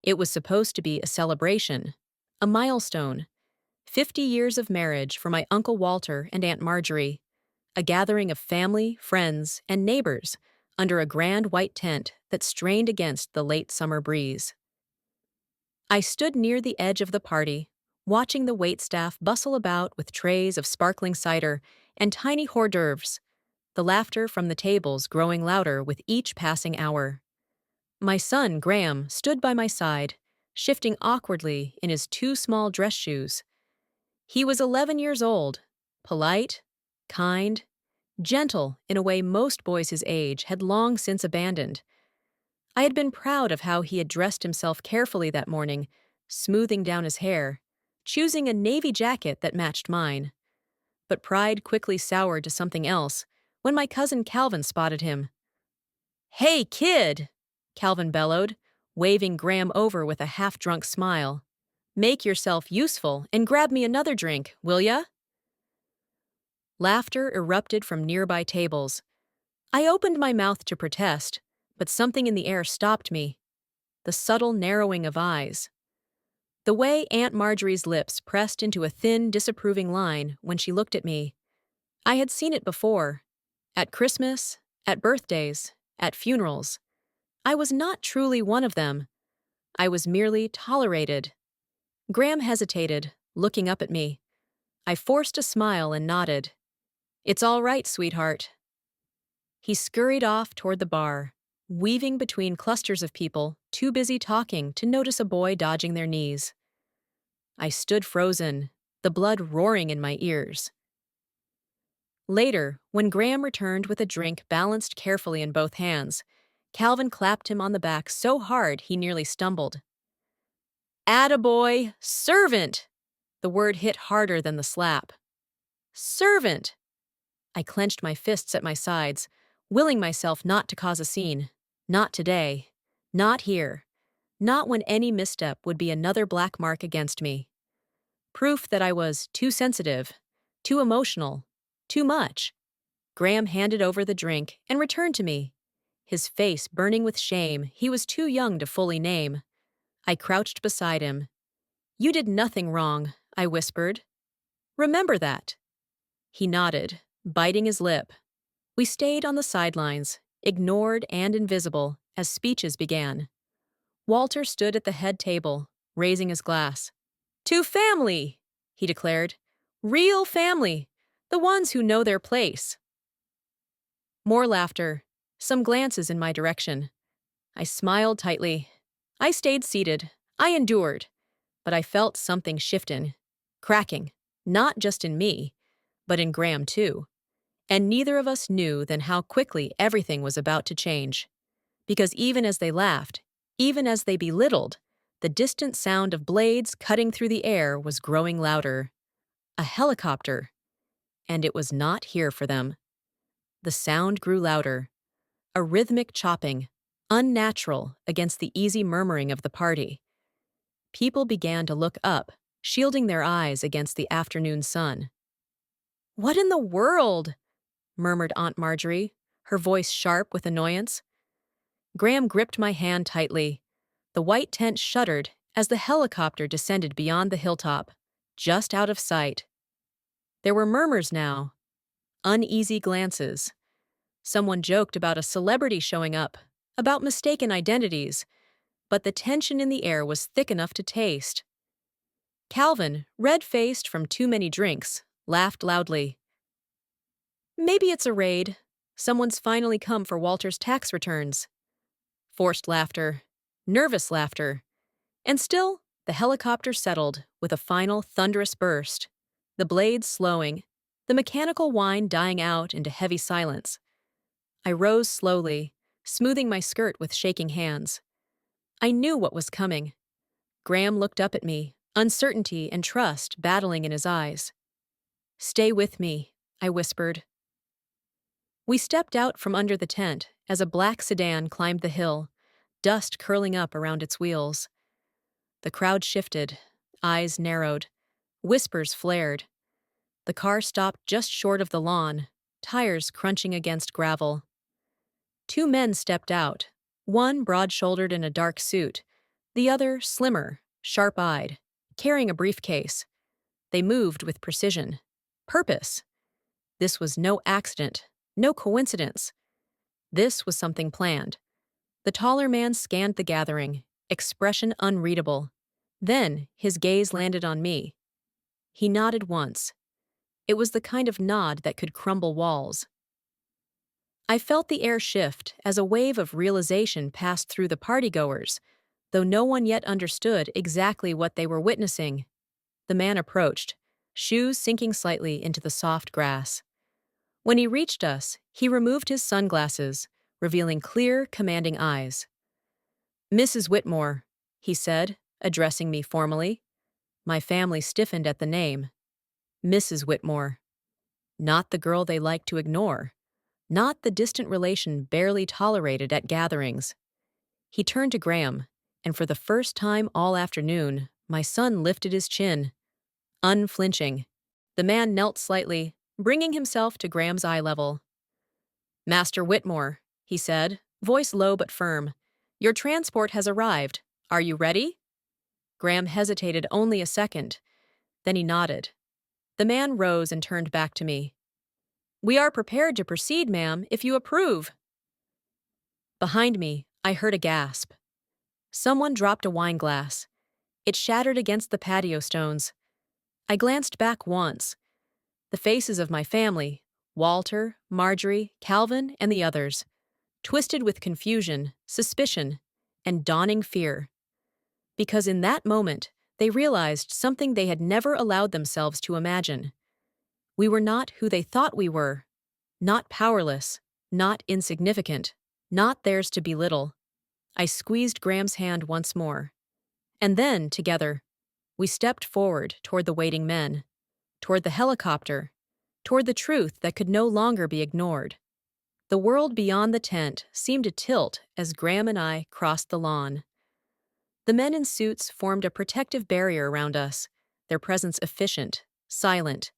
It was supposed to be a celebration, a milestone, 50 years of marriage for my Uncle Walter and Aunt Marjorie, a gathering of family, friends, and neighbors under a grand white tent that strained against the late summer breeze. I stood near the edge of the party, watching the waitstaff bustle about with trays of sparkling cider and tiny hors d'oeuvres, the laughter from the tables growing louder with each passing hour. My son, Graham, stood by my side, shifting awkwardly in his two small dress shoes. He was 11 years old, polite, kind, gentle in a way most boys his age had long since abandoned. I had been proud of how he had dressed himself carefully that morning, smoothing down his hair, choosing a navy jacket that matched mine. But pride quickly soured to something else when my cousin Calvin spotted him. "Hey, kid!" Calvin bellowed, waving Graham over with a half-drunk smile. "Make yourself useful and grab me another drink, will ya?" Laughter erupted from nearby tables. I opened my mouth to protest, but something in the air stopped me. The subtle narrowing of eyes. The way Aunt Marjorie's lips pressed into a thin, disapproving line when she looked at me. I had seen it before. At Christmas, at birthdays, at funerals. I was not truly one of them. I was merely tolerated. Graham hesitated, looking up at me. I forced a smile and nodded. "It's all right, sweetheart." He scurried off toward the bar, weaving between clusters of people too busy talking to notice a boy dodging their knees. I stood frozen, the blood roaring in my ears. Later, when Graham returned with a drink balanced carefully in both hands, Calvin clapped him on the back so hard he nearly stumbled. "Attaboy! Servant!" The word hit harder than the slap. "Servant!" I clenched my fists at my sides, willing myself not to cause a scene. Not today. Not here. Not when any misstep would be another black mark against me. Proof that I was too sensitive, too emotional, too much. Graham handed over the drink and returned to me. His face burning with shame he was too young to fully name. I crouched beside him. "You did nothing wrong," I whispered. "Remember that." He nodded, biting his lip. We stayed on the sidelines, ignored and invisible, as speeches began. Walter stood at the head table, raising his glass. "To family," he declared. "Real family, the ones who know their place." More laughter, some glances in my direction. I smiled tightly. I stayed seated. I endured. But I felt something shifting, cracking, not just in me, but in Graham too. And neither of us knew then how quickly everything was about to change. Because even as they laughed, even as they belittled, the distant sound of blades cutting through the air was growing louder. A helicopter. And it was not here for them. The sound grew louder. A rhythmic chopping, unnatural against the easy murmuring of the party. People began to look up, shielding their eyes against the afternoon sun. "What in the world?" murmured Aunt Marjorie, her voice sharp with annoyance. Graham gripped my hand tightly. The white tent shuddered as the helicopter descended beyond the hilltop, just out of sight. There were murmurs now, uneasy glances. Someone joked about a celebrity showing up, about mistaken identities, but the tension in the air was thick enough to taste. Calvin, red-faced from too many drinks, laughed loudly. "Maybe it's a raid. Someone's finally come for Walter's tax returns." Forced laughter, nervous laughter. And still, the helicopter settled with a final thunderous burst, the blades slowing, the mechanical whine dying out into heavy silence. I rose slowly, smoothing my skirt with shaking hands. I knew what was coming. Graham looked up at me, uncertainty and trust battling in his eyes. "Stay with me," I whispered. We stepped out from under the tent as a black sedan climbed the hill, dust curling up around its wheels. The crowd shifted, eyes narrowed, whispers flared. The car stopped just short of the lawn, tires crunching against gravel. Two men stepped out, one broad-shouldered in a dark suit, The other, slimmer, sharp-eyed, carrying a briefcase. They moved with precision. Purpose. This was no accident, no coincidence. This was something planned. The taller man scanned the gathering, expression unreadable. Then his gaze landed on me. He nodded once. It was the kind of nod that could crumble walls. I felt the air shift as a wave of realization passed through the partygoers, though no one yet understood exactly what they were witnessing. The man approached, shoes sinking slightly into the soft grass. When he reached us, he removed his sunglasses, revealing clear, commanding eyes. "Mrs. Whitmore," he said, addressing me formally. My family stiffened at the name. Mrs. Whitmore. Not the girl they liked to ignore. Not the distant relation barely tolerated at gatherings. He turned to Graham, and for the first time all afternoon, my son lifted his chin. Unflinching. The man knelt slightly, bringing himself to Graham's eye level. "Master Whitmore," he said, voice low but firm, "your transport has arrived. Are you ready?" Graham hesitated only a second. Then he nodded. The man rose and turned back to me. "We are prepared to proceed, ma'am, if you approve." Behind me, I heard a gasp. Someone dropped a wine glass. It shattered against the patio stones. I glanced back once. The faces of my family, Walter, Marjorie, Calvin, and the others, twisted with confusion, suspicion, and dawning fear. Because in that moment, they realized something they had never allowed themselves to imagine. We were not who they thought we were. Not powerless, not insignificant, not theirs to belittle. I squeezed Graham's hand once more. And then, together, we stepped forward toward the waiting men, toward the helicopter, toward the truth that could no longer be ignored. The world beyond the tent seemed to tilt as Graham and I crossed the lawn. The men in suits formed a protective barrier around us, their presence efficient, silent.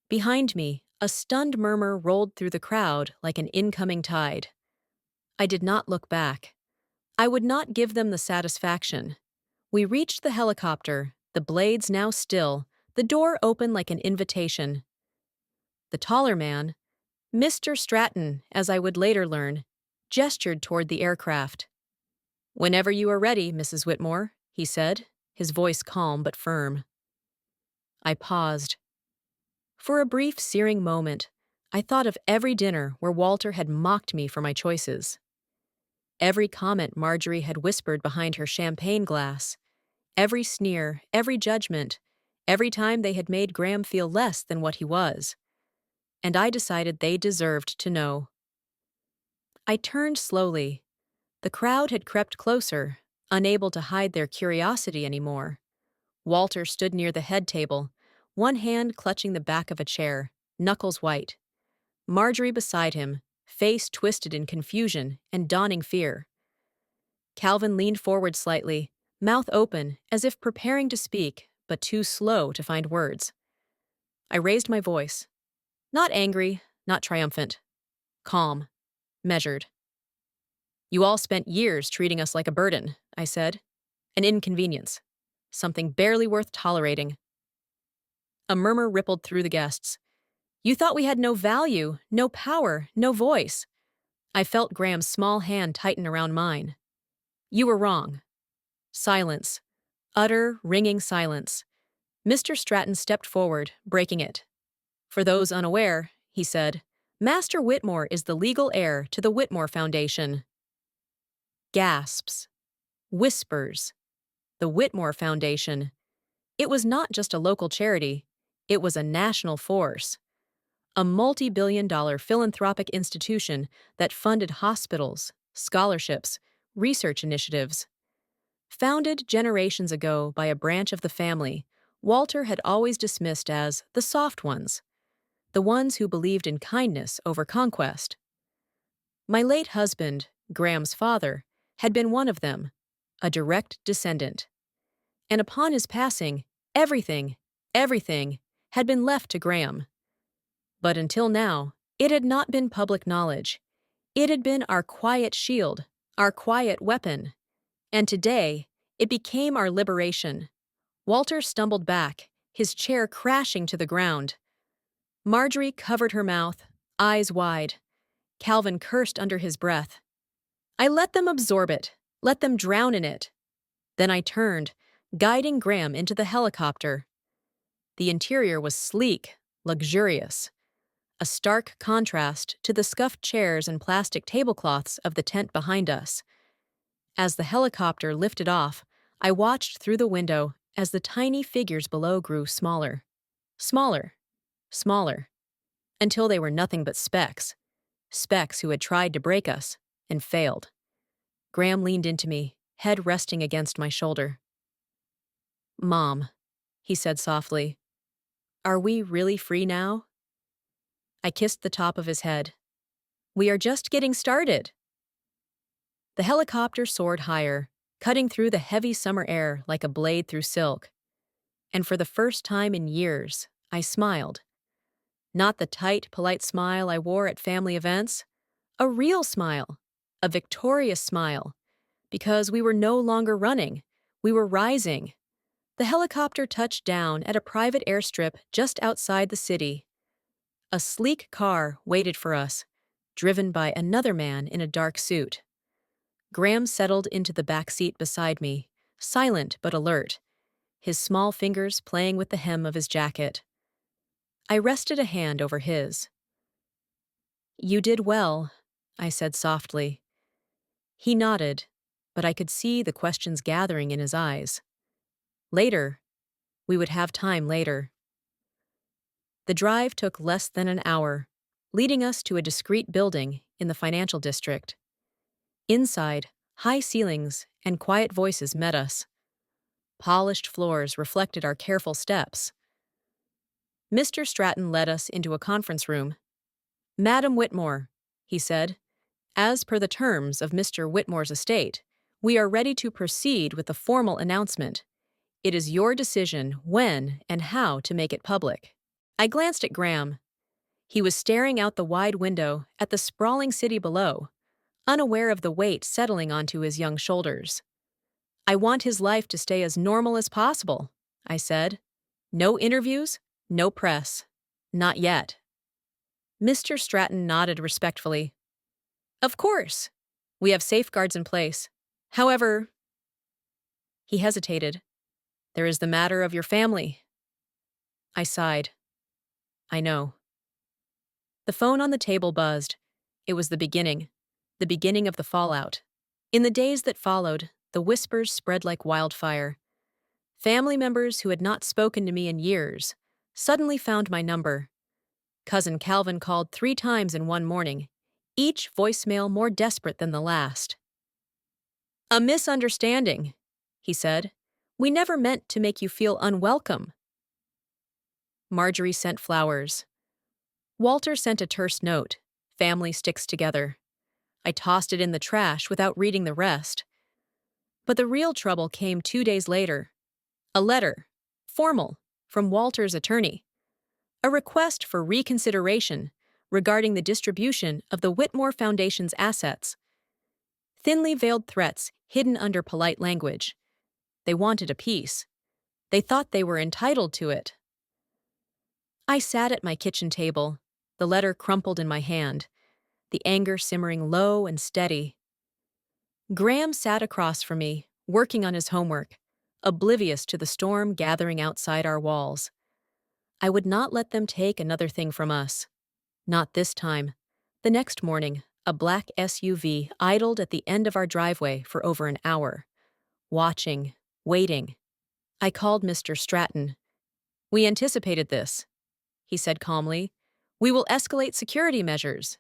Behind me, a stunned murmur rolled through the crowd like an incoming tide. I did not look back. I would not give them the satisfaction. We reached the helicopter, the blades now still, the door open like an invitation. The taller man, Mr. Stratton, as I would later learn, gestured toward the aircraft. "Whenever you are ready, Mrs. Whitmore," he said, his voice calm but firm. I paused. For a brief, searing moment, I thought of every dinner where Walter had mocked me for my choices. Every comment Marjorie had whispered behind her champagne glass. Every sneer, every judgment, every time they had made Graham feel less than what he was. And I decided they deserved to know. I turned slowly. The crowd had crept closer, unable to hide their curiosity anymore. Walter stood near the head table, one hand clutching the back of a chair, knuckles white. Marjorie beside him, face twisted in confusion and dawning fear. Calvin leaned forward slightly, mouth open, as if preparing to speak, but too slow to find words. I raised my voice. Not angry, not triumphant. Calm. Measured. "You all spent years treating us like a burden," I said. "An inconvenience. Something barely worth tolerating." A murmur rippled through the guests. "You thought we had no value, no power, no voice." I felt Graham's small hand tighten around mine. "You were wrong." Silence. Utter, ringing silence. Mr. Stratton stepped forward, breaking it. "For those unaware," he said, "Master Whitmore is the legal heir to the Whitmore Foundation." Gasps. Whispers. The Whitmore Foundation. It was not just a local charity. It was a national force. A multi-billion-dollar philanthropic institution that funded hospitals, scholarships, research initiatives. Founded generations ago by a branch of the family, Walter had always dismissed as the soft ones, the ones who believed in kindness over conquest. My late husband, Graham's father, had been one of them, a direct descendant. And upon his passing, everything had been left to Graham. But until now, it had not been public knowledge. It had been our quiet shield, our quiet weapon. And today, It became our liberation. Walter stumbled back, his chair crashing to the ground. Marjorie covered her mouth, eyes wide. Calvin cursed under his breath. I let them absorb it, let them drown in it. Then I turned, guiding Graham into the helicopter. The interior was sleek, luxurious, a stark contrast to the scuffed chairs and plastic tablecloths of the tent behind us. As the helicopter lifted off, I watched through the window as the tiny figures below grew smaller. Smaller. Smaller. Until they were nothing but specks. Specks who had tried to break us and failed. Graham leaned into me, head resting against my shoulder. Mom, he said softly, are we really free now? I kissed the top of his head. We are just getting started. The helicopter soared higher, cutting through the heavy summer air like a blade through silk. And for the first time in years, I smiled. Not the tight, polite smile I wore at family events. A real smile. A victorious smile. Because we were no longer running. We were rising. The helicopter touched down at a private airstrip just outside the city. A sleek car waited for us, driven by another man in a dark suit. Graham settled into the back seat beside me, silent but alert, his small fingers playing with the hem of his jacket. I rested a hand over his. You did well, I said softly. He nodded, but I could see the questions gathering in his eyes. Later, we would have time later. The drive took less than an hour, leading us to a discreet building in the financial district. Inside, high ceilings and quiet voices met us. Polished floors reflected our careful steps. Mr. Stratton led us into a conference room. Madam Whitmore, he said, as per the terms of Mr. Whitmore's estate, we are ready to proceed with the formal announcement. It is your decision when and how to make it public. I glanced at Graham. He was staring out the wide window at the sprawling city below, unaware of the weight settling onto his young shoulders. I want his life to stay as normal as possible, I said. No interviews, no press. Not yet. Mr. Stratton nodded respectfully. Of course. We have safeguards in place. However, he hesitated. There is the matter of your family. I sighed. I know. The phone on the table buzzed. It was the beginning of the fallout. In the days that followed, the whispers spread like wildfire. Family members who had not spoken to me in years suddenly found my number. Cousin Calvin called 3 times in one morning, each voicemail more desperate than the last. A misunderstanding, he said. We never meant to make you feel unwelcome. Marjorie sent flowers. Walter sent a terse note. Family sticks together. I tossed it in the trash without reading the rest. But the real trouble came 2 days later. A letter, formal, from Walter's attorney. A request for reconsideration regarding the distribution of the Whitmore Foundation's assets. Thinly veiled threats hidden under polite language. They wanted a piece. They thought they were entitled to it. I sat at my kitchen table, the letter crumpled in my hand, the anger simmering low and steady. Graham sat across from me, working on his homework, oblivious to the storm gathering outside our walls. I would not let them take another thing from us. Not this time. The next morning, a black SUV idled at the end of our driveway for over an hour. Watching, waiting. I called Mr. Stratton. We anticipated this, he said calmly. We will escalate security measures.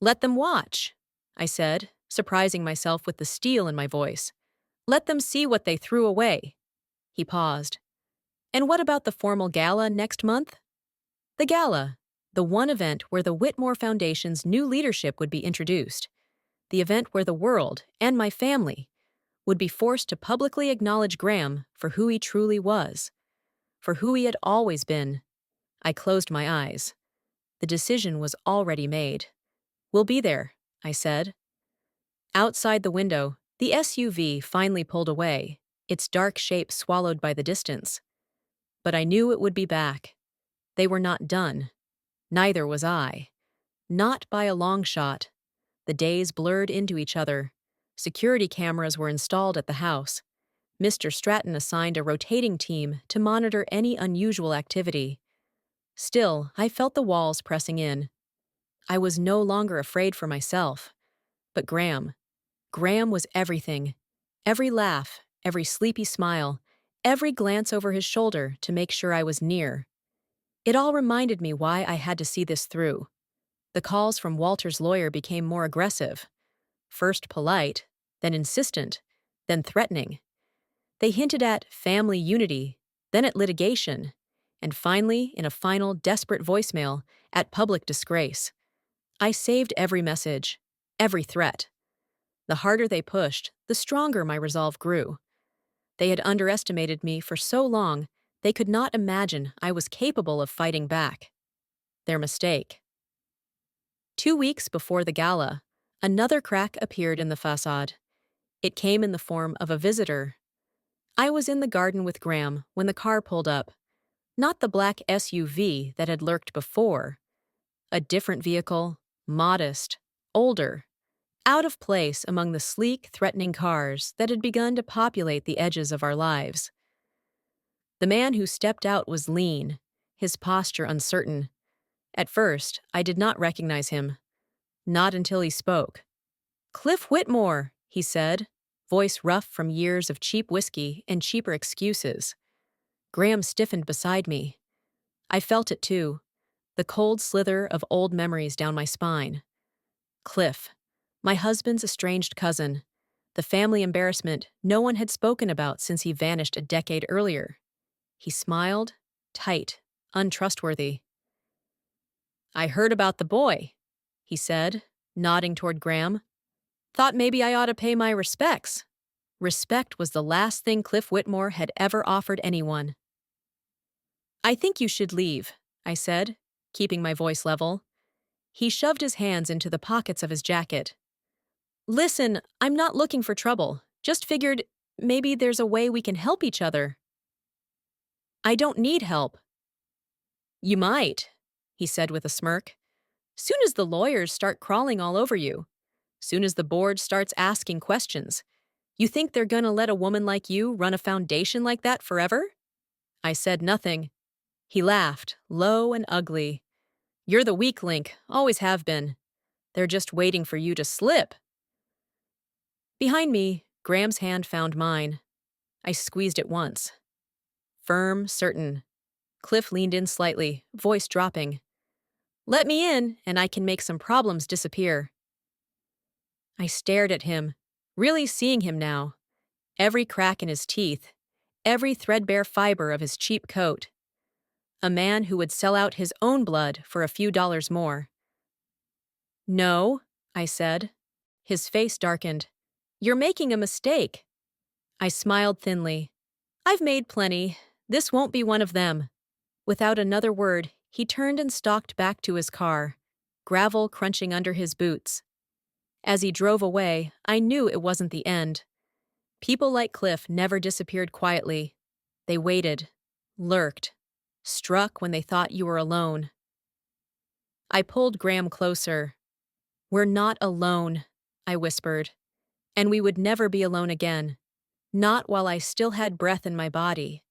Let them watch, I said, surprising myself with the steel in my voice. Let them see what they threw away. He paused. And what about the formal gala next month? The gala, the one event where the Whitmore Foundation's new leadership would be introduced. The event where the world, and my family, would be forced to publicly acknowledge Graham for who he truly was, for who he had always been. I closed my eyes. The decision was already made. We'll be there, I said. Outside the window, The SUV finally pulled away, its dark shape swallowed by the distance. But I knew it would be back. They were not done. Neither was I. Not by a long shot. The days blurred into each other. Security cameras were installed at the house. Mr. Stratton assigned a rotating team to monitor any unusual activity. Still, I felt the walls pressing in. I was no longer afraid for myself. But Graham was everything. Every laugh, every sleepy smile, every glance over his shoulder to make sure I was near. It all reminded me why I had to see this through. The calls from Walter's lawyer became more aggressive. First polite, then insistent, then threatening. They hinted at family unity, then at litigation, and finally, in a final desperate voicemail, at public disgrace. I saved every message, every threat. The harder they pushed, the stronger my resolve grew. They had underestimated me for so long, they could not imagine I was capable of fighting back. Their mistake. 2 weeks before the gala, another crack appeared in the facade. It came in the form of a visitor. I was in the garden with Graham when the car pulled up. Not the black SUV that had lurked before. A different vehicle, modest, older, out of place among the sleek, threatening cars that had begun to populate the edges of our lives. The man who stepped out was lean, his posture uncertain. At first, I did not recognize him. Not until he spoke. "Cliff Whitmore," he said, voice rough from years of cheap whiskey and cheaper excuses. Graham stiffened beside me. I felt it too, the cold slither of old memories down my spine. Cliff, my husband's estranged cousin, the family embarrassment no one had spoken about since he vanished a decade earlier. He smiled, tight, untrustworthy. "I heard about the boy," he said, nodding toward Graham. "Thought maybe I ought to pay my respects." Respect was the last thing Cliff Whitmore had ever offered anyone. "I think you should leave," I said, keeping my voice level. He shoved his hands into the pockets of his jacket. "Listen, I'm not looking for trouble. Just figured maybe there's a way we can help each other." "I don't need help." "You might," he said with a smirk. "Soon as the lawyers start crawling all over you. Soon as the board starts asking questions. You think they're gonna let a woman like you run a foundation like that forever?" I said nothing. He laughed, low and ugly. "You're the weak link, always have been. They're just waiting for you to slip." Behind me, Graham's hand found mine. I squeezed it once. Firm, certain. Cliff leaned in slightly, voice dropping. "Let me in, and I can make some problems disappear." I stared at him, really seeing him now. Every crack in his teeth, every threadbare fiber of his cheap coat. A man who would sell out his own blood for a few dollars more. "No," I said. His face darkened. "You're making a mistake." I smiled thinly. "I've made plenty. This won't be one of them." Without another word, he turned and stalked back to his car, gravel crunching under his boots. As he drove away, I knew it wasn't the end. People like Cliff never disappeared quietly. They waited, lurked, struck when they thought you were alone. I pulled Graham closer. "We're not alone," I whispered, "and we would never be alone again. Not while I still had breath in my body.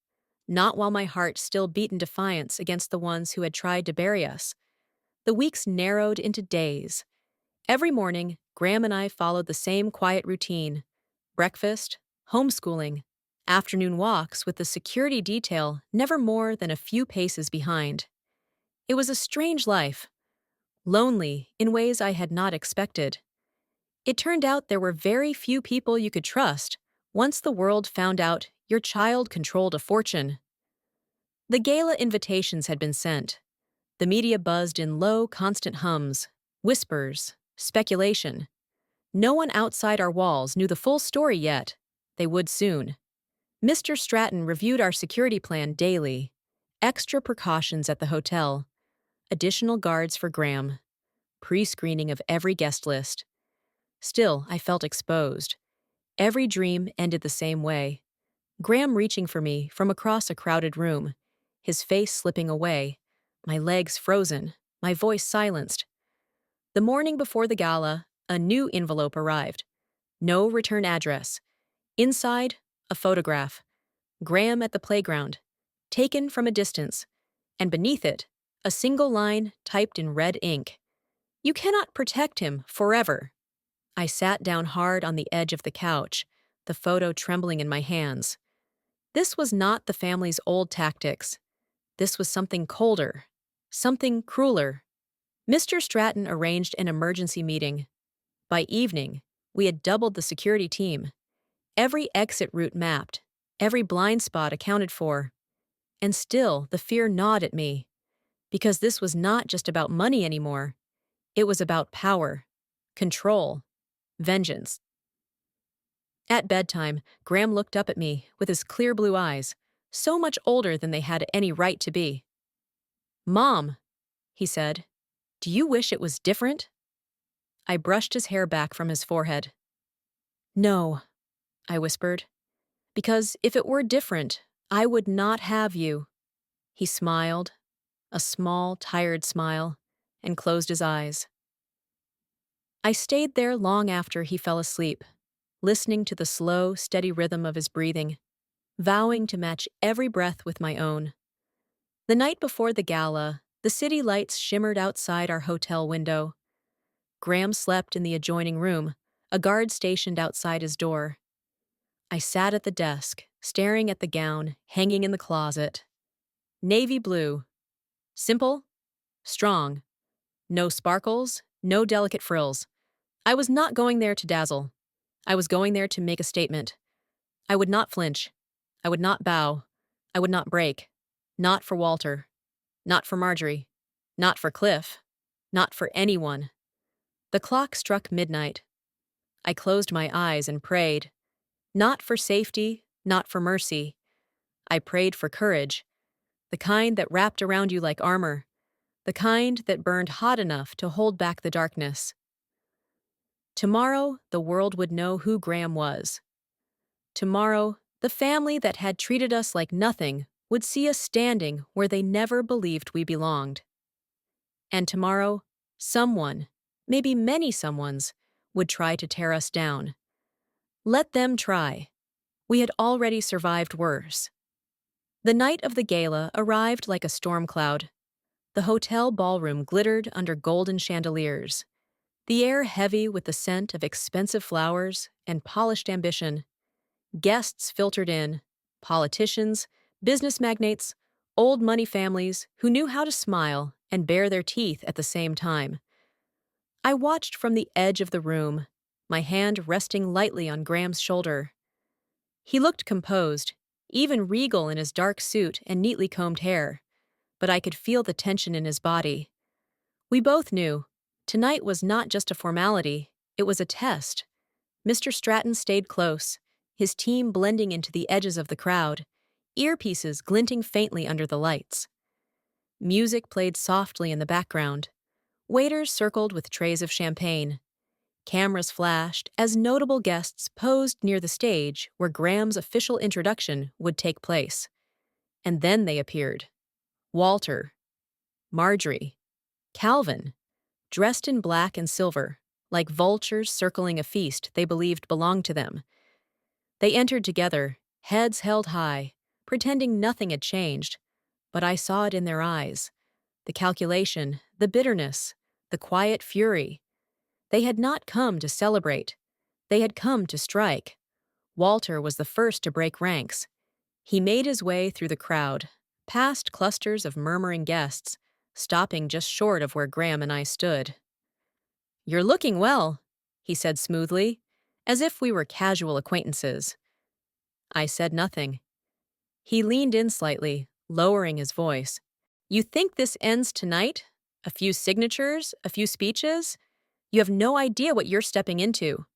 Not while my heart still beat in defiance against the ones who had tried to bury us." The weeks narrowed into days. Every morning, Graham and I followed the same quiet routine. Breakfast, homeschooling, afternoon walks with the security detail never more than a few paces behind. It was a strange life. Lonely in ways I had not expected. It turned out there were very few people you could trust once the world found out your child controlled a fortune. The gala invitations had been sent. The media buzzed in low, constant hums, whispers, speculation. No one outside our walls knew the full story yet. They would soon. Mr. Stratton reviewed our security plan daily. Extra precautions at the hotel. Additional guards for Graham. Pre-screening of every guest list. Still, I felt exposed. Every dream ended the same way. Graham reaching for me from across a crowded room, his face slipping away, my legs frozen, my voice silenced. The morning before the gala, a new envelope arrived. No return address. Inside, a photograph. Graham at the playground, taken from a distance, and beneath it, a single line typed in red ink. You cannot protect him forever. I sat down hard on the edge of the couch, the photo trembling in my hands. This was not the family's old tactics. This was something colder, something crueler. Mr. Stratton arranged an emergency meeting. By evening, we had doubled the security team. Every exit route mapped, every blind spot accounted for. And still, the fear gnawed at me. Because this was not just about money anymore. It was about power, control, vengeance. At bedtime, Graham looked up at me with his clear blue eyes, so much older than they had any right to be. "Mom," he said, "do you wish it was different?" I brushed his hair back from his forehead. "No," I whispered, "because if it were different, I would not have you." He smiled, a small, tired smile, and closed his eyes. I stayed there long after he fell asleep, listening to the slow, steady rhythm of his breathing, vowing to match every breath with my own. The night before the gala, the city lights shimmered outside our hotel window. Graham slept in the adjoining room, a guard stationed outside his door. I sat at the desk, staring at the gown hanging in the closet. Navy blue. Simple, strong. No sparkles, no delicate frills. I was not going there to dazzle. I was going there to make a statement. I would not flinch. I would not bow. I would not break. Not for Walter. Not for Marjorie. Not for Cliff. Not for anyone. The clock struck midnight. I closed my eyes and prayed. Not for safety, not for mercy. I prayed for courage. The kind that wrapped around you like armor. The kind that burned hot enough to hold back the darkness. Tomorrow, the world would know who Graham was. Tomorrow, the family that had treated us like nothing would see us standing where they never believed we belonged. And tomorrow, someone, maybe many someones, would try to tear us down. Let them try. We had already survived worse. The night of the gala arrived like a storm cloud. The hotel ballroom glittered under golden chandeliers, the air heavy with the scent of expensive flowers and polished ambition. Guests filtered in, politicians, business magnates, old money families who knew how to smile and bare their teeth at the same time. I watched from the edge of the room, my hand resting lightly on Graham's shoulder. He looked composed, even regal in his dark suit and neatly combed hair, but I could feel the tension in his body. We both knew, tonight was not just a formality, it was a test. Mr. Stratton stayed close, his team blending into the edges of the crowd, earpieces glinting faintly under the lights. Music played softly in the background. Waiters circled with trays of champagne. Cameras flashed as notable guests posed near the stage where Graham's official introduction would take place. And then they appeared. Walter, Marjorie, Calvin, dressed in black and silver, like vultures circling a feast they believed belonged to them. They entered together, heads held high, pretending nothing had changed, but I saw it in their eyes. The calculation, the bitterness, the quiet fury. They had not come to celebrate. They had come to strike. Walter was the first to break ranks. He made his way through the crowd, past clusters of murmuring guests, stopping just short of where Graham and I stood. "You're looking well," he said smoothly, as if we were casual acquaintances. I said nothing. He leaned in slightly, lowering his voice. "You think this ends tonight? A few signatures? A few speeches? You have no idea what you're stepping into."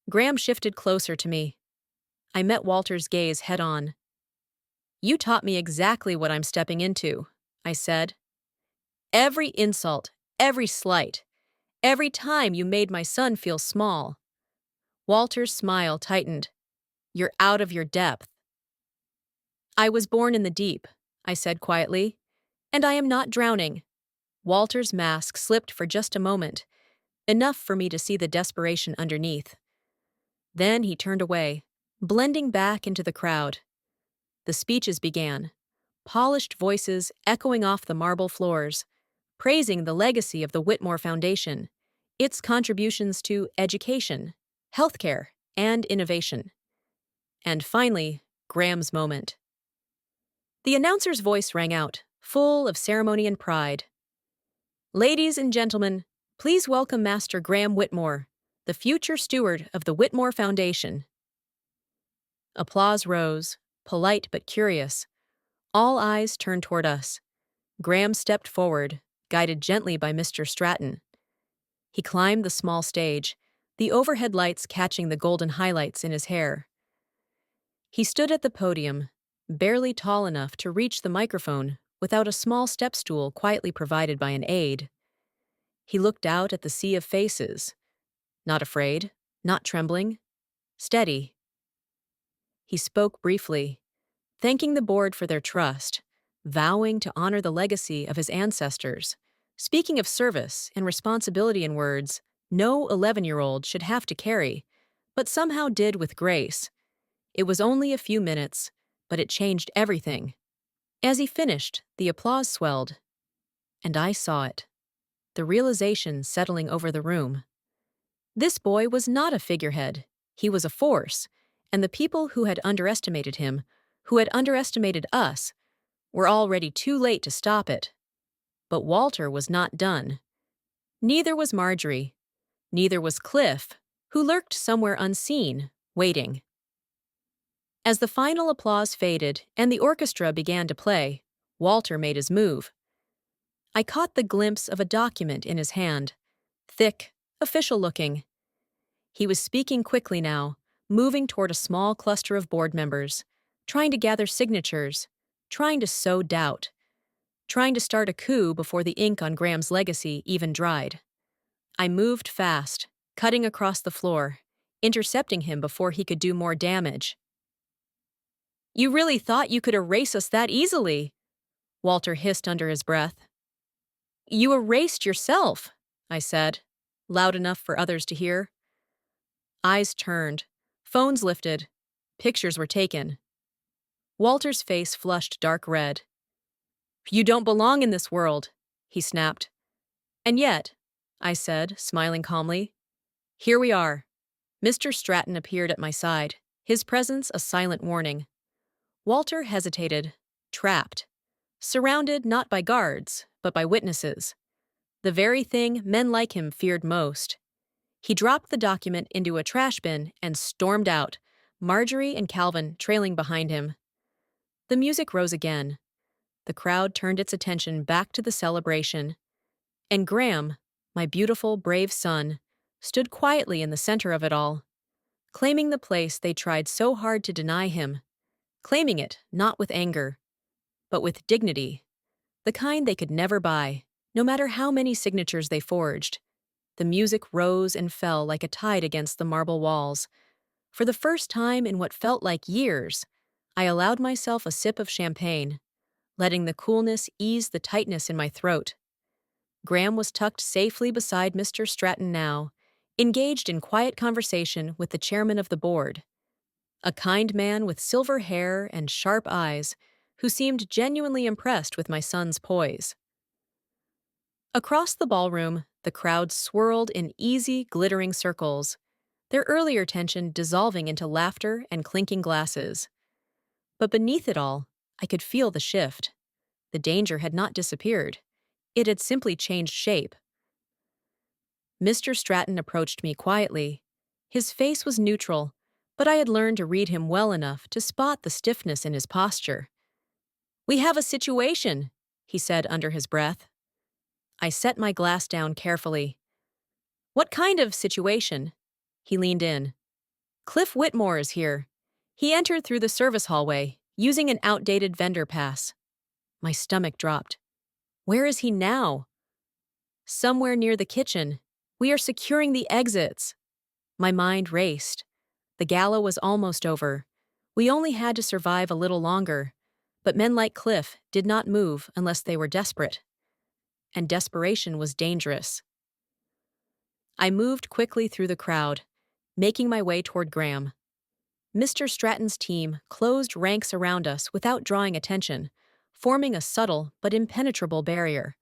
Graham shifted closer to me. I met Walter's gaze head-on. "You taught me exactly what I'm stepping into," I said. "Every insult, every slight, every time you made my son feel small. Walter's smile tightened. You're out of your depth. I was born in the deep, I said quietly, and I am not drowning. Walter's mask slipped for just a moment, enough for me to see the desperation underneath. Then he turned away, blending back into the crowd. The speeches began, polished voices echoing off the marble floors, praising the legacy of the Whitmore Foundation, its contributions to education, healthcare, and innovation. And finally, Graham's moment. The announcer's voice rang out, full of ceremony and pride. Ladies and gentlemen, please welcome Master Graham Whitmore, the future steward of the Whitmore Foundation. Applause rose, polite but curious. All eyes turned toward us. Graham stepped forward, guided gently by Mr. Stratton. He climbed the small stage, the overhead lights catching the golden highlights in his hair. He stood at the podium, barely tall enough to reach the microphone without a small step stool quietly provided by an aide. He looked out at the sea of faces, not afraid, not trembling, steady. He spoke briefly, thanking the board for their trust, vowing to honor the legacy of his ancestors, speaking of service and responsibility in words no 11-year-old should have to carry, but somehow did with grace. It was only a few minutes, but it changed everything. As he finished, the applause swelled, and I saw it, the realization settling over the room. This boy was not a figurehead, he was a force, and the people who had underestimated him, who had underestimated us, were already too late to stop it. But Walter was not done. Neither was Marjorie. Neither was Cliff, who lurked somewhere unseen, waiting. As the final applause faded and the orchestra began to play, Walter made his move. I caught the glimpse of a document in his hand, thick, official-looking. He was speaking quickly now, moving toward a small cluster of board members, trying to gather signatures, trying to sow doubt, trying to start a coup before the ink on Graham's legacy even dried. I moved fast, cutting across the floor, intercepting him before he could do more damage. You really thought you could erase us that easily, Walter hissed under his breath. You erased yourself, I said, loud enough for others to hear. Eyes turned, phones lifted, pictures were taken. Walter's face flushed dark red. You don't belong in this world, he snapped. And yet, I said, smiling calmly, here we are. Mr. Stratton appeared at my side, his presence a silent warning. Walter hesitated, trapped, surrounded not by guards, but by witnesses. The very thing men like him feared most. He dropped the document into a trash bin and stormed out, Marjorie and Calvin trailing behind him. The music rose again. The crowd turned its attention back to the celebration. And Graham, my beautiful, brave son, stood quietly in the center of it all, claiming the place they tried so hard to deny him, claiming it not with anger, but with dignity, the kind they could never buy, no matter how many signatures they forged. The music rose and fell like a tide against the marble walls. For the first time in what felt like years, I allowed myself a sip of champagne, letting the coolness ease the tightness in my throat. Graham was tucked safely beside Mr. Stratton now, engaged in quiet conversation with the chairman of the board, a kind man with silver hair and sharp eyes who seemed genuinely impressed with my son's poise. Across the ballroom, the crowd swirled in easy, glittering circles, their earlier tension dissolving into laughter and clinking glasses. But beneath it all, I could feel the shift. The danger had not disappeared. It had simply changed shape. Mr. Stratton approached me quietly. His face was neutral, but I had learned to read him well enough to spot the stiffness in his posture. We have a situation, he said under his breath. I set my glass down carefully. What kind of situation? He leaned in. Cliff Whitmore is here. He entered through the service hallway, using an outdated vendor pass. My stomach dropped. Where is he now? Somewhere near the kitchen. We are securing the exits. My mind raced. The gala was almost over. We only had to survive a little longer. But men like Cliff did not move unless they were desperate. And desperation was dangerous. I moved quickly through the crowd, making my way toward Graham. Mr. Stratton's team closed ranks around us without drawing attention, forming a subtle but impenetrable barrier.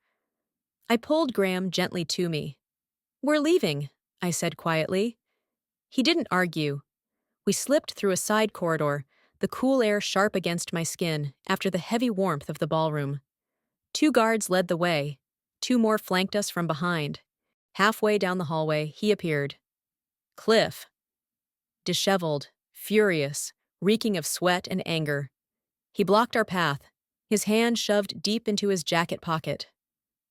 I pulled Graham gently to me. "We're leaving," I said quietly. He didn't argue. We slipped through a side corridor, the cool air sharp against my skin after the heavy warmth of the ballroom. 2 guards led the way. 2 more flanked us from behind. Halfway down the hallway, he appeared. Cliff. Disheveled, furious, reeking of sweat and anger. He blocked our path, his hand shoved deep into his jacket pocket.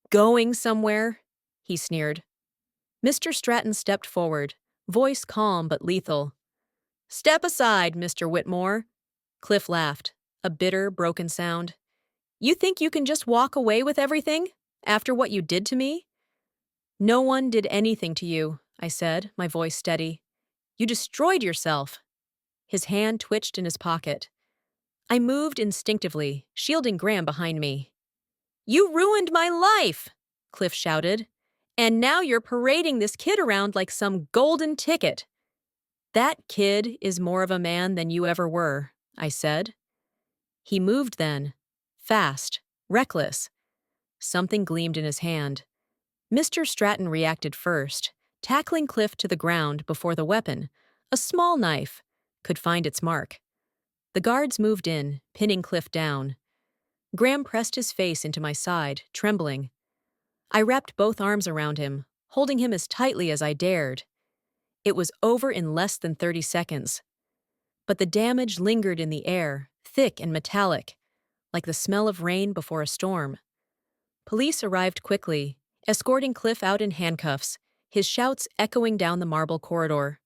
"Going somewhere?" he sneered. Mr. Stratton stepped forward, voice calm but lethal. "Step aside, Mr. Whitmore." Cliff laughed, a bitter, broken sound. "You think you can just walk away with everything, after what you did to me?" "No one did anything to you," I said, my voice steady. "You destroyed yourself." His hand twitched in his pocket. I moved instinctively, shielding Graham behind me. "You ruined my life!" Cliff shouted. "And now you're parading this kid around like some golden ticket." "That kid is more of a man than you ever were," I said. He moved then. Fast. Reckless. Something gleamed in his hand. Mr. Stratton reacted first, tackling Cliff to the ground before the weapon, a small knife, could find its mark. The guards moved in, pinning Cliff down. Graham pressed his face into my side, trembling. I wrapped both arms around him, holding him as tightly as I dared. It was over in less than 30 seconds. But the damage lingered in the air, thick and metallic, like the smell of rain before a storm. Police arrived quickly, escorting Cliff out in handcuffs, his shouts echoing down the marble corridor.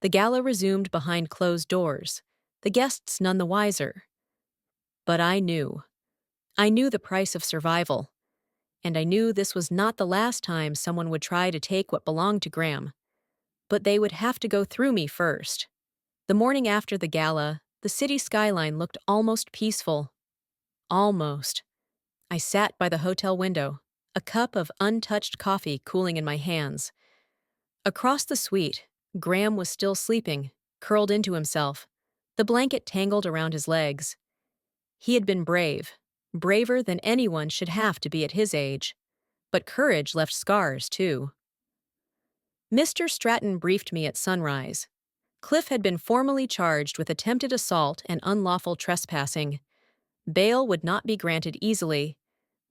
The gala resumed behind closed doors, the guests none the wiser. But I knew. I knew the price of survival. And I knew this was not the last time someone would try to take what belonged to Graham. But they would have to go through me first. The morning after the gala, the city skyline looked almost peaceful. Almost. I sat by the hotel window, a cup of untouched coffee cooling in my hands. Across the suite, Graham was still sleeping, curled into himself, the blanket tangled around his legs. He had been brave, braver than anyone should have to be at his age. But courage left scars, too. Mr. Stratton briefed me at sunrise. Cliff had been formally charged with attempted assault and unlawful trespassing. Bail would not be granted easily.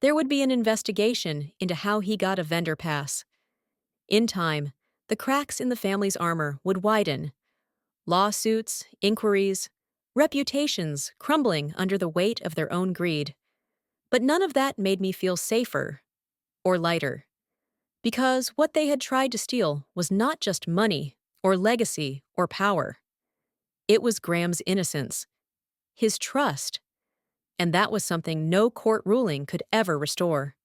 There would be an investigation into how he got a vendor pass. In time, the cracks in the family's armor would widen. Lawsuits, inquiries, reputations crumbling under the weight of their own greed. But none of that made me feel safer or lighter. Because what they had tried to steal was not just money or legacy or power. It was Graham's innocence, his trust, and that was something no court ruling could ever restore.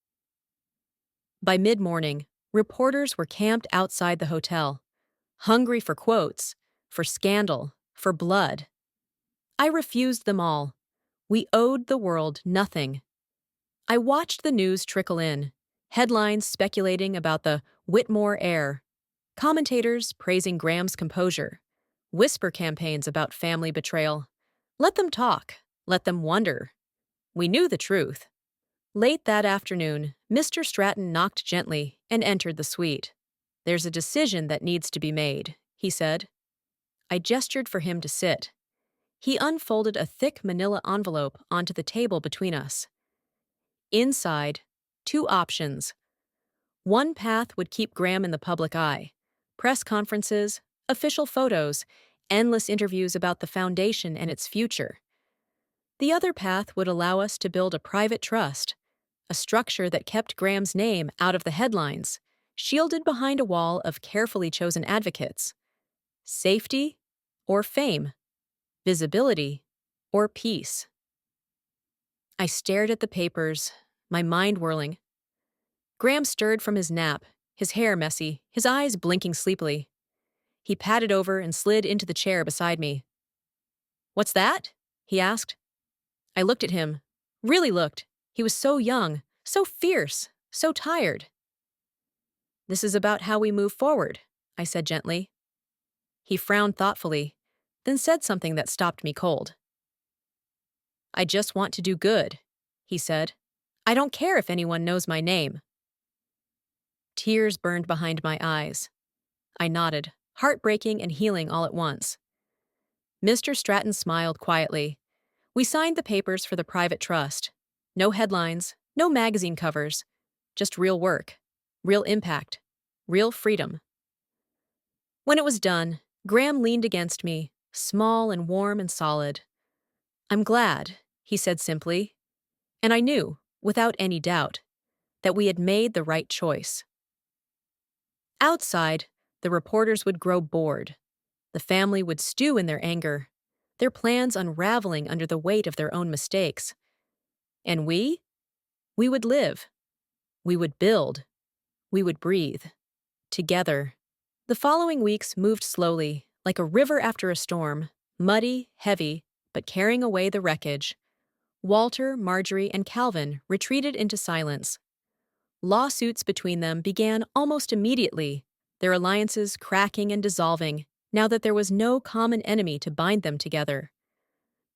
By mid-morning, reporters were camped outside the hotel, hungry for quotes, for scandal, for blood. I refused them all. We owed the world nothing. I watched the news trickle in, headlines speculating about the Whitmore heir, commentators praising Graham's composure, whisper campaigns about family betrayal. Let them talk, let them wonder. We knew the truth. Late that afternoon, Mr. Stratton knocked gently and entered the suite. "There's a decision that needs to be made," he said. I gestured for him to sit. He unfolded a thick manila envelope onto the table between us. Inside, 2 options. One path would keep Graham in the public eye. Press conferences, official photos, endless interviews about the foundation and its future. The other path would allow us to build a private trust, a structure that kept Graham's name out of the headlines, shielded behind a wall of carefully chosen advocates. Safety or fame? Visibility or peace? I stared at the papers, my mind whirling. Graham stirred from his nap, his hair messy, his eyes blinking sleepily. He padded over and slid into the chair beside me. "What's that?" he asked. I looked at him. Really looked. He was so young, so fierce, so tired. "This is about how we move forward," I said gently. He frowned thoughtfully, then said something that stopped me cold. "I just want to do good," he said. "I don't care if anyone knows my name." Tears burned behind my eyes. I nodded, heartbreaking and healing all at once. Mr. Stratton smiled quietly. We signed the papers for the private trust. No headlines, no magazine covers, just real work, real impact, real freedom. When it was done, Graham leaned against me, small and warm and solid. "I'm glad," he said simply. And I knew, without any doubt, that we had made the right choice. Outside, the reporters would grow bored. The family would stew in their anger, their plans unraveling under the weight of their own mistakes. And we would live. We would build. We would breathe. Together. The following weeks moved slowly, like a river after a storm, muddy, heavy, but carrying away the wreckage. Walter, Marjorie, and Calvin retreated into silence. Lawsuits between them began almost immediately, their alliances cracking and dissolving, now that there was no common enemy to bind them together.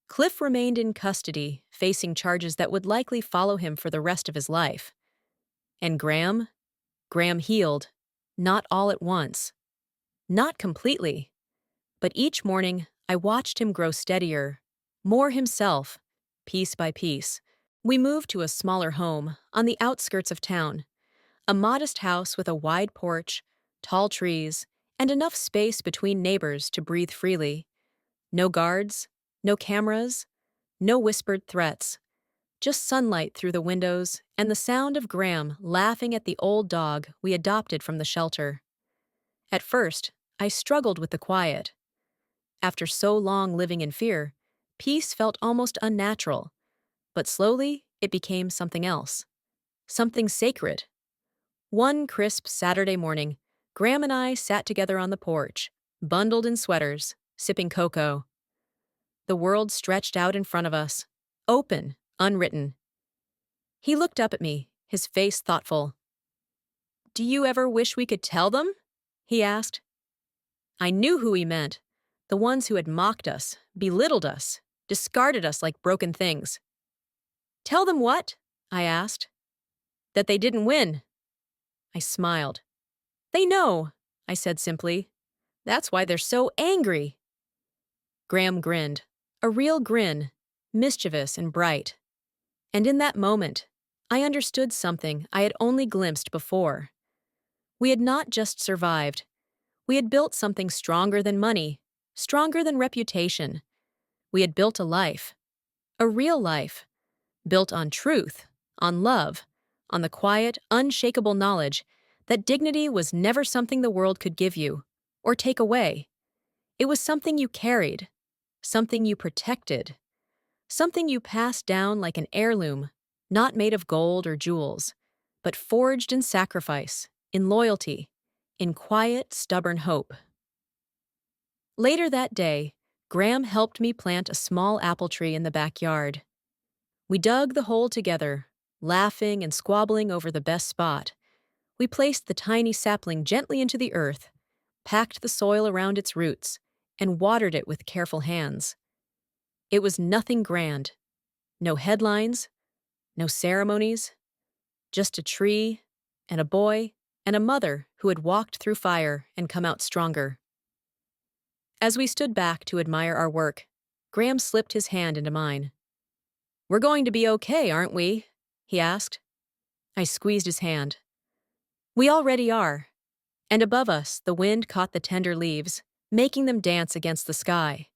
Cliff remained in custody, facing charges that would likely follow him for the rest of his life. And Graham healed, not all at once. Not completely. But each morning, I watched him grow steadier, more himself, piece by piece. We moved to a smaller home on the outskirts of town, a modest house with a wide porch, tall trees, and enough space between neighbors to breathe freely. No guards, no cameras, no whispered threats. Just sunlight through the windows and the sound of Graham laughing at the old dog we adopted from the shelter. At first, I struggled with the quiet. After so long living in fear, peace felt almost unnatural. But slowly, it became something else. Something sacred. One crisp Saturday morning, Graham and I sat together on the porch, bundled in sweaters, sipping cocoa. The world stretched out in front of us, open, unwritten. He looked up at me, his face thoughtful. "Do you ever wish we could tell them?" he asked. I knew who he meant. The ones who had mocked us, belittled us, discarded us like broken things. "Tell them what?" I asked. "That they didn't win." I smiled. "They know," I said simply. "That's why they're so angry." Graham grinned, a real grin, mischievous and bright. And in that moment, I understood something I had only glimpsed before. We had not just survived. We had built something stronger than money, stronger than reputation. We had built a life, a real life, built on truth, on love, on the quiet, unshakable knowledge that dignity was never something the world could give you or take away. It was something you carried, something you protected, something you passed down like an heirloom, not made of gold or jewels, but forged in sacrifice, in loyalty, in quiet, stubborn hope. Later that day, Graham helped me plant a small apple tree in the backyard. We dug the hole together, laughing and squabbling over the best spot. We placed the tiny sapling gently into the earth, packed the soil around its roots, and watered it with careful hands. It was nothing grand. No headlines, no ceremonies, just a tree, and a boy, and a mother who had walked through fire and come out stronger. As we stood back to admire our work, Graham slipped his hand into mine. "We're going to be okay, aren't we?" he asked. I squeezed his hand. "We already are." And above us, the wind caught the tender leaves, making them dance against the sky.